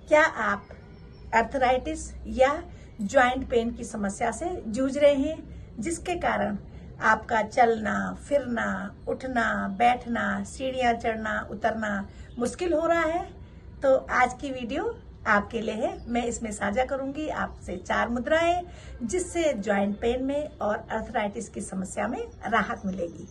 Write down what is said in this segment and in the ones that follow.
क्या आप अर्थराइटिस या जॉइंट पेन की समस्या से जूझ रहे हैं, जिसके कारण आपका चलना, फिरना, उठना, बैठना, सीढ़ियां चढ़ना, उतरना मुश्किल हो रहा है? तो आज की वीडियो आपके लिए है। मैं इसमें साझा करूंगी आपसे 4 मुद्राएं, जिससे जॉइंट पेन में और अर्थराइटिस की समस्या में राहत मिलेगी।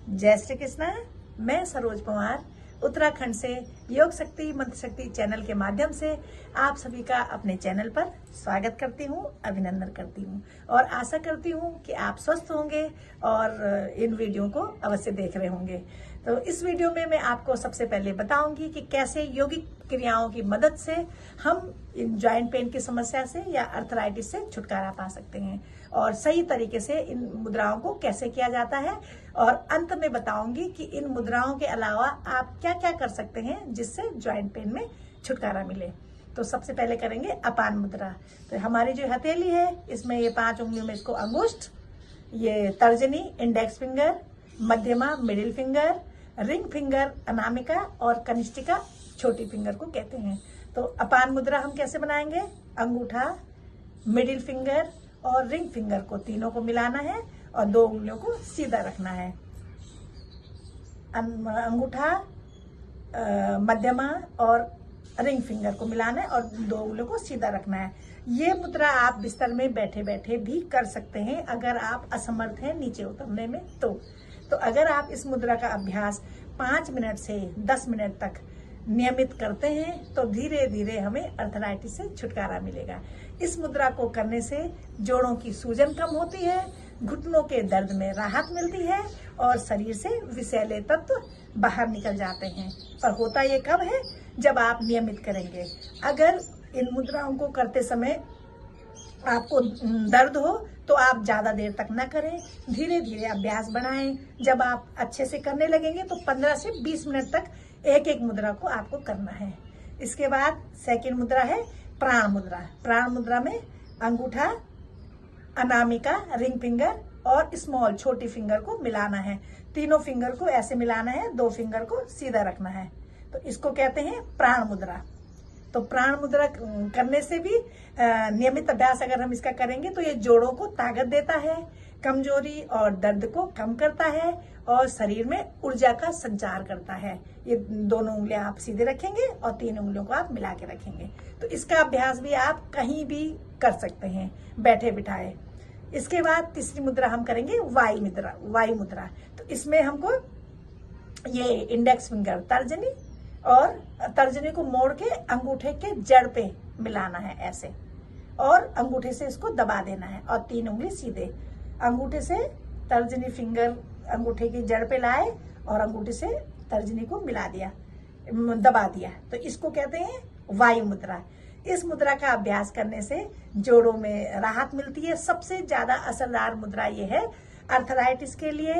जय श्री कृष्णा। मैं सरोज पवार उत्तराखंड से योग शक्ति मंत्र शक्ति चैनल के माध्यम से आप सभी का अपने चैनल पर स्वागत करती हूँ, अभिनंदन करती हूँ और आशा करती हूँ कि आप स्वस्थ होंगे और इन वीडियो को अवश्य देख रहे होंगे। तो इस वीडियो में मैं आपको सबसे पहले बताऊंगी कि कैसे योगिक क्रियाओं की मदद से हम इन जॉइंट पेन की समस्या से या अर्थराइटिस से छुटकारा पा सकते हैं और सही तरीके से इन मुद्राओं को कैसे किया जाता है। और अंत में बताऊंगी कि इन मुद्राओं के अलावा आप क्या क्या कर सकते हैं जिससे जॉइंट पेन में छुटकारा मिले। तो सबसे पहले करेंगे अपान मुद्रा। तो हमारी जो हथेली है, इसमें ये 5 उंगलियों में इसको अंगुष्ठ, ये तर्जनी इंडेक्स फिंगर, मध्यमा middle finger, ring finger Anamika और कनिष्ठिका छोटी फिंगर को कहते हैं। तो अपान मुद्रा हम कैसे बनाएंगे? अंगूठा, मिडिल फिंगर और रिंग फिंगर को तीनों को मिलाना है और 2 उंगलियों को सीधा रखना है। अंगूठा, मध्यमा और रिंग फिंगर को मिलाना है और 2 उंगलियों को सीधा रखना है। ये मुद्रा आप बिस्तर में बैठे बैठे भी कर सकते हैं अगर आप असमर्थ हैं नीचे उतरने में। तो अगर आप इस मुद्रा का अभ्यास 5 मिनट से 10 मिनट तक नियमित करते हैं तो धीरे धीरे हमें अर्थराइटिस से छुटकारा मिलेगा। इस मुद्रा को करने से जोड़ों की सूजन कम होती है, घुटनों के दर्द में राहत मिलती है और शरीर से विषैले तत्व बाहर निकल जाते हैं। पर होता ये कब है? जब आप नियमित करेंगे। अगर इन मुद्राओं को करते समय आपको दर्द हो तो आप ज्यादा देर तक ना करें, धीरे धीरे अभ्यास बढ़ाएं। जब आप अच्छे से करने लगेंगे तो 15 से 20 मिनट तक एक एक मुद्रा को आपको करना है। इसके बाद सेकंड मुद्रा है प्राण मुद्रा। प्राण मुद्रा में अंगूठा, अनामिका, रिंग फिंगर और स्मॉल छोटी फिंगर को मिलाना है। तीनों फिंगर को ऐसे मिलाना है, 2 फिंगर को सीधा रखना है। तो इसको कहते हैं प्राण मुद्रा। तो प्राण मुद्रा करने से भी नियमित अभ्यास अगर हम इसका करेंगे तो ये जोड़ों को ताकत देता है, कमजोरी और दर्द को कम करता है और शरीर में ऊर्जा का संचार करता है। ये दोनों उंगलियां आप सीधे रखेंगे और 3 उंगलियों को आप मिला के रखेंगे। तो इसका अभ्यास भी आप कहीं भी कर सकते हैं, बैठे बिठाए। इसके बाद तीसरी मुद्रा हम करेंगे वायु मुद्रा। वायु मुद्रा तो इसमें हमको ये इंडेक्स फिंगर तर्जनी और तर्जनी को मोड़ के अंगूठे के जड़ पे मिलाना है ऐसे, और अंगूठे से इसको दबा देना है और 3 उंगली सीधे अंगूठे से तर्जनी फिंगर अंगूठे की जड़ पे लाए और अंगूठे से तर्जनी को मिला दिया, दबा दिया। तो इसको कहते हैं वायु मुद्रा। इस मुद्रा का अभ्यास करने से जोड़ों में राहत मिलती है। सबसे ज्यादा असरदार मुद्रा ये है अर्थराइटिस के लिए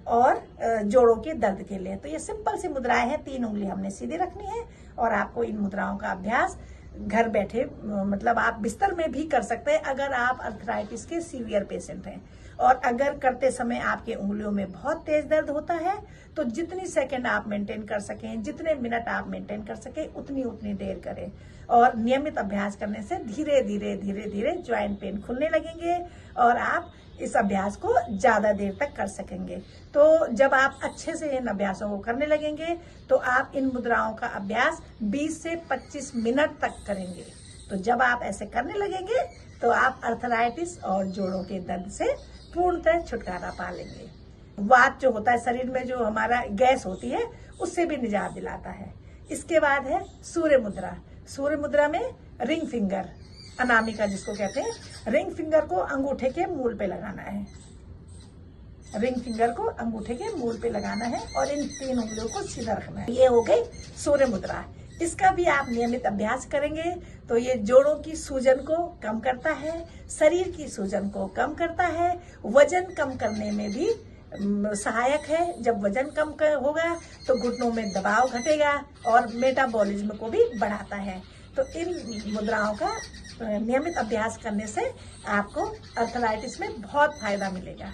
और जोड़ों के दर्द के लिए। तो ये सिंपल सी मुद्राएं हैं, 3 उंगली हमने सीधी रखनी है और आपको इन मुद्राओं का अभ्यास घर बैठे मतलब आप बिस्तर में भी कर सकते हैं अगर आप अर्थराइटिस के सीवियर पेशेंट हैं। और अगर करते समय आपके उंगलियों में बहुत तेज दर्द होता है तो जितनी सेकंड आप मेंटेन कर सकें, जितने मिनट आप मेंटेन कर सकें, उतनी देर करें। और नियमित अभ्यास करने से धीरे धीरे ज्वाइंट पेन खुलने लगेंगे और आप इस अभ्यास को ज्यादा देर तक कर सकेंगे। तो जब आप अच्छे से इन अभ्यासों को करने लगेंगे तो आप इन मुद्राओं का अभ्यास 20 से 25 मिनट तक करेंगे। तो जब आप ऐसे करने लगेंगे तो आप अर्थराइटिस और जोड़ों के दर्द से पूर्णतः छुटकारा पा लेंगे। वात जो होता है शरीर में, जो हमारा गैस होती है, उससे भी निजात दिलाता है। इसके बाद है सूर्य मुद्रा। सूर्य मुद्रा में रिंग फिंगर अनामिका जिसको कहते हैं, रिंग फिंगर को अंगूठे के मूल पे लगाना है। रिंग फिंगर को अंगूठे के मूल पे लगाना है और इन 3 उंगलियों को सीधा रखना है। ये हो गई सूर्य मुद्रा। इसका भी आप नियमित अभ्यास करेंगे तो ये जोड़ों की सूजन को कम करता है, शरीर की सूजन को कम करता है, वजन कम करने में भी सहायक है। जब वजन कम होगा तो घुटनों में दबाव घटेगा और मेटाबॉलिज्म को भी बढ़ाता है। तो इन मुद्राओं का नियमित अभ्यास करने से आपको अर्थराइटिस में बहुत फायदा मिलेगा।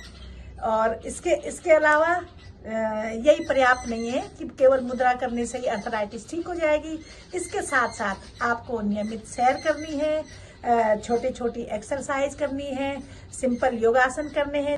और इसके अलावा यही पर्याप्त नहीं है कि केवल मुद्रा करने से ही अर्थराइटिस ठीक हो जाएगी। इसके साथ साथ आपको नियमित सैर करनी है, छोटी छोटी एक्सरसाइज करनी है, सिंपल योगासन करने हैं।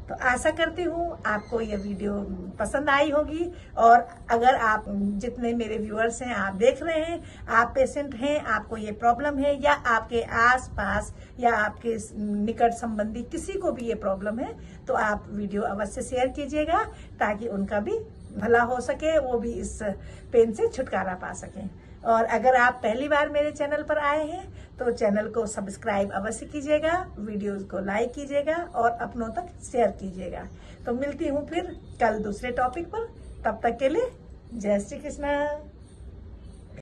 तो आशा करती हूँ आपको ये वीडियो पसंद आई होगी। और अगर आप जितने मेरे व्यूअर्स हैं, आप देख रहे हैं, आप पेशेंट हैं, आपको ये प्रॉब्लम है, या आपके आसपास या आपके निकट संबंधी किसी को भी ये प्रॉब्लम है, तो आप वीडियो अवश्य शेयर कीजिएगा ताकि उनका भी भला हो सके, वो भी इस पेन से छुटकारा पा सकें। और अगर आप पहली बार मेरे चैनल पर आए हैं तो चैनल को सब्सक्राइब अवश्य कीजिएगा, वीडियोस को लाइक कीजिएगा और अपनों तक शेयर कीजिएगा। तो मिलती हूँ फिर कल दूसरे टॉपिक पर। तब तक के लिए जय श्री कृष्ण।